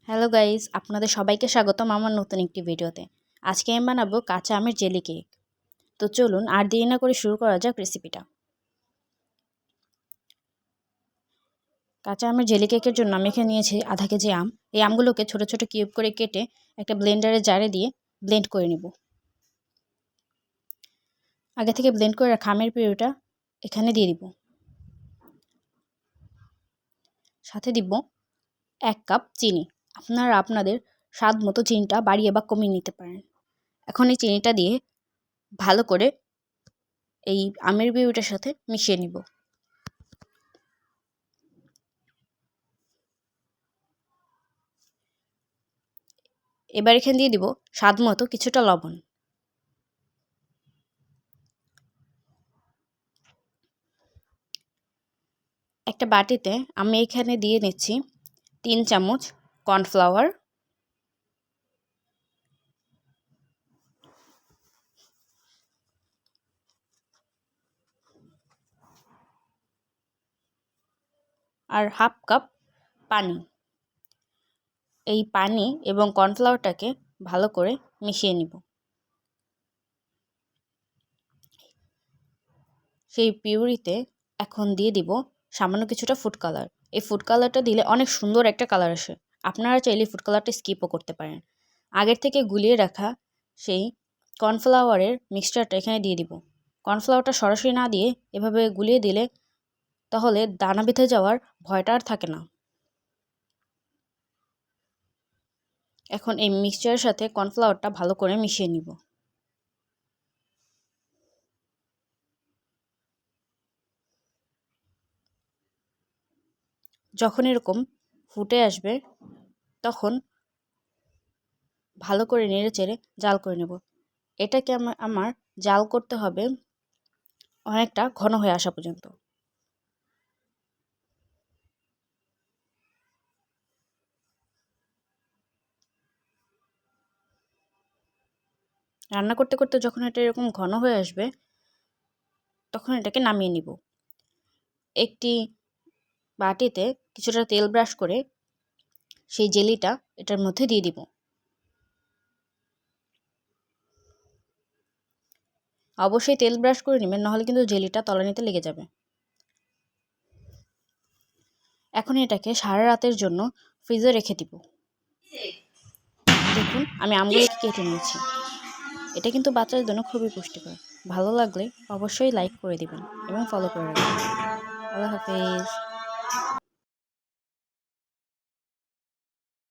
Hello guys, আপনাদের সবাইকে স্বাগতম আমার নতুন একটি ভিডিওতে। আজকে আমি বানাবো কাঁচা আমের জেলি কেক। তো চলুন আর দেরি না করে শুরু করা যাক রেসিপিটা। কাঁচা আমের জেলি কেকের জন্য আমি এখানে নিয়েছি আধা কেজি আম। এই আমগুলোকে ছোট ছোট কিউব করে কেটে একটা ব্লেন্ডারের জারে দিয়ে ব্লেন্ড করে নিব। আগে থেকে ব্লেন্ড করে রাখা আমের পিউরিটা এখানে দিয়ে দিব। সাথে দিব 1 কাপ চিনি। আপনারা আপনাদের স্বাদ মতো চিনিটা বাড়িয়ে বা কমিয়ে নিতে পারেন। এখন এই চিনিটা দিয়ে ভালো করে এই আমের পিউরিটার সাথে মিশিয়ে নিব। এবার এখানে দিয়ে দিব স্বাদ মতো কিছুটা লবণ। একটা বাটিতে আমি এখানে দিয়ে নিচ্ছি 3 চামচ কর্নফ্লাওয়ার, আর হাফ কাপ পানি। এই পানি এবং কর্নফ্লাওয়ারটাকে ভালো করে মিশিয়ে নিব। সেই পিউরিতে এখন দিয়ে দিব সামান্য কিছুটা ফুড কালার। এই ফুড কালারটা দিলে অনেক সুন্দর একটা কালার আসে। আপনারা চাইলে ফুড কালারটা স্কিপও করতে পারেন। আগের থেকে গুলিয়ে রাখা সেই কর্নফ্লাওয়ারের মিক্সচারটা এখানে দিয়ে দিব। কর্নফ্লাওয়ারটা সরাসরি না দিয়ে এভাবে গুলিয়ে দিলে তাহলে দানা বেঁধে যাওয়ার ভয়টা আর থাকে না। এখন এই মিক্সচারের সাথে কর্নফ্লাওয়ারটা ভালো করে মিশিয়ে নিব। যখন এরকম ফুটে আসবে তখন ভালো করে নেড়েচেড়ে জাল করে নেব। এটাকে আমার জাল করতে হবে অনেকটা ঘন হয়ে আসা পর্যন্ত। রান্না করতে করতে যখন এটা এরকম ঘন হয়ে আসবে তখন এটাকে নামিয়ে নিব। একটি বাটিতে কিছুটা তেল ব্রাশ করে সেই জেলিটা এটার মধ্যে দিয়ে দিব। অবশ্যই তেল ব্রাশ করে নেবেন, নাহলে কিন্তু জেলিটা তলানিতে লেগে যাবে। এখন এটাকে সারা রাতের জন্য ফ্রিজে রেখে দিব। দেখুন আমি আমগুলোকে কেটে নিয়েছি। এটা কিন্তু বাচ্চাদের জন্য খুবই পুষ্টিকর। ভালো লাগলে অবশ্যই লাইক করে দিবেন এবং ফলো করে রাখবেন। আল্লাহ হাফেজ।